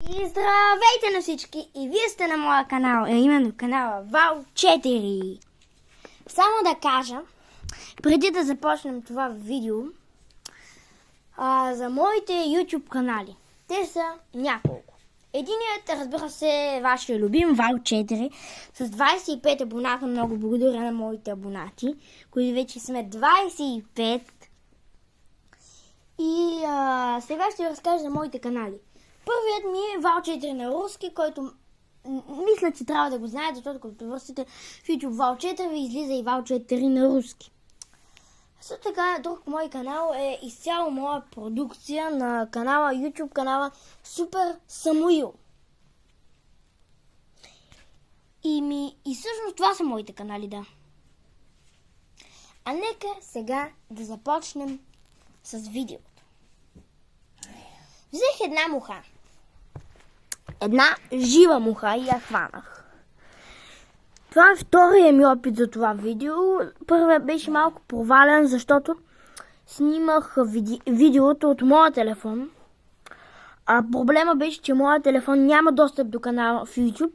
И здравейте на всички! И вие сте на моя канал, именно канала Вал 4. Само да кажа, преди да започнем това видео, за моите YouTube канали. Те са няколко. Единият, разбира се, е вашия любим Вал 4 с 25 абоната. Много благодаря на моите абонати, които вече сме 25. И сега ще ви разкажа за моите канали. Първият ми е Вал 4 на руски, който мисля, че трябва да го знаете, защото като върсите в YouTube Вал 4 ви излиза и Вал 4 на руски. Също така, друг мой канал е изцяло моя продукция на канала, YouTube канала Супер Самуил. И всъщност това са моите канали, да. А нека сега да започнем с видеото. Взех една муха. Една жива муха и я хванах. Това е втория ми опит за това видео. Първият беше малко провален, защото снимах видеото от моя телефон. А проблема беше, че моят телефон няма достъп до канала в YouTube.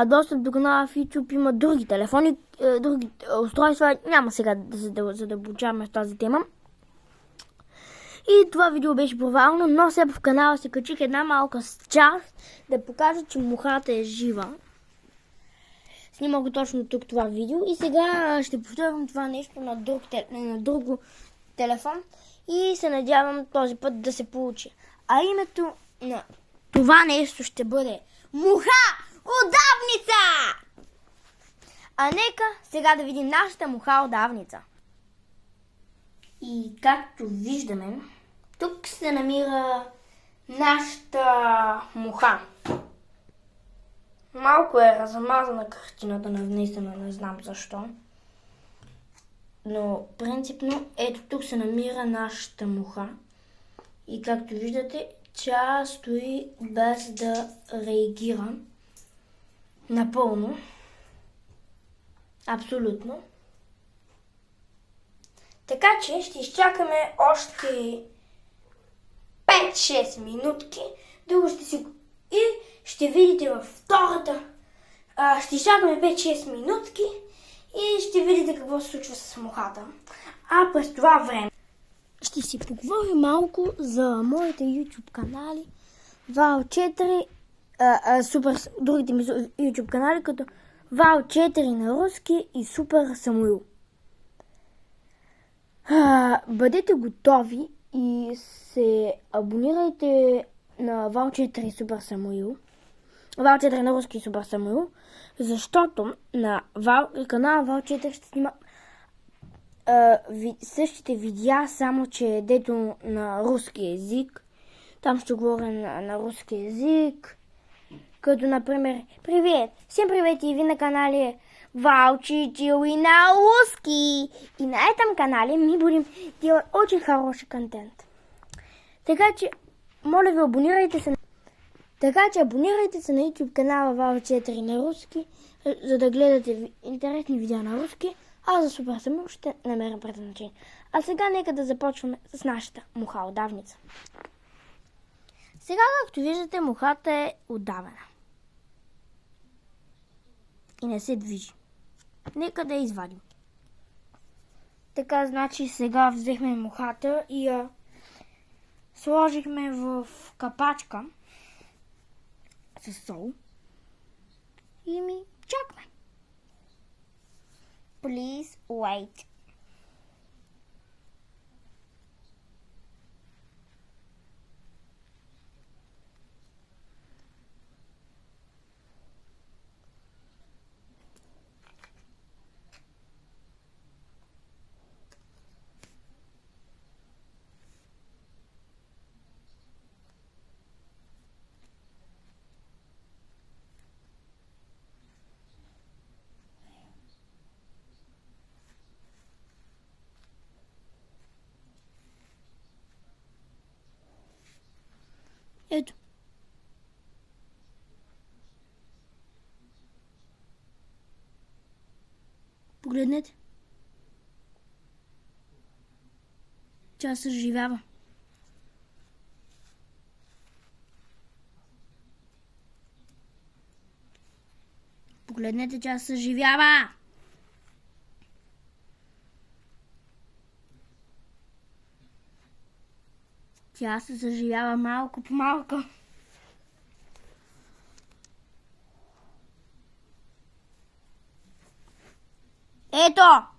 Достъп до канала в YouTube има други телефони, други устройства. Няма сега да задълбочаваме в тази тема. И това видео беше провално, но сега в канала се качих една малка част да покажа, че мухата е жива. Снимах го точно тук това видео и сега ще повторям това нещо на друго телефон и се надявам този път да се получи. А името на това нещо ще бъде муха удавница! А нека сега да видим нашата муха удавница. И както виждаме, тук се намира нашата муха. Малко е размазана картината, наистина не знам защо. Но принципно ето тук се намира нашата муха. И както виждате, тя стои без да реагира напълно. Абсолютно. Така че ще изчакаме още 5-6 минутки. Друго и ще видите във втората. Ще изчакаме 5-6 минутки и ще видите какво се случва с мухата. А през това време ще си поговорим малко за моите YouTube канали. Вал 4, другите ми YouTube канали, като Вал 4 на руски и Супер Самуил. Бъдете готови и се абонирайте на Вал 4 Супер Самуил. Вал 4 на руски Супер Самуил, защото на канала Вал 4 ще снима същите видеа, само че дето на руски език. Там ще говоря на руски език. Като например, привет! Всем привет и ви на канале Вал 4 на руски. И на этом канале мы будем делать очень хороший контент. Така че, моля ви, абонирайте се на YouTube канала Вал 4 на руски, за да гледате интересни видеа на руски, а за Супер Самуил ще намерим предназначение. А сега нека да започваме с нашата муха удавница. Сега, както виждате, мухата е удавена. И не се движи. Нека да я извадим. Така, значи сега взехме мухата и я сложихме в капачка с сол и чакаме. Please wait. Ето. Погледнете. Тя се съживява. Погледнете, тя се съживява. Тя се съживява малко по малко. Ето!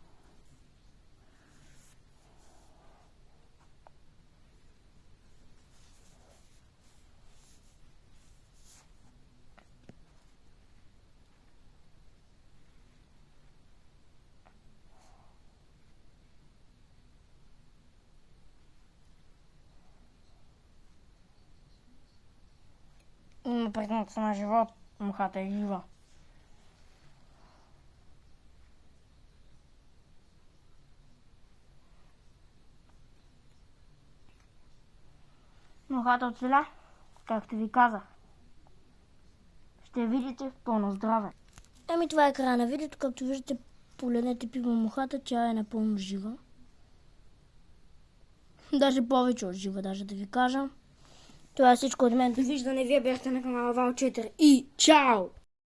Има признак на живот. Мухата е жива. Мухата оцеля, както ви казах. Ще видите в пълно здраве. Ами това е края на видеото. Както виждате, погледнете пима мухата, тя е напълно жива. Даже повече от жива, даже да ви кажа. Това е всичко от мен. Довиждане, вие бяхте на канала Вал 4 и чао!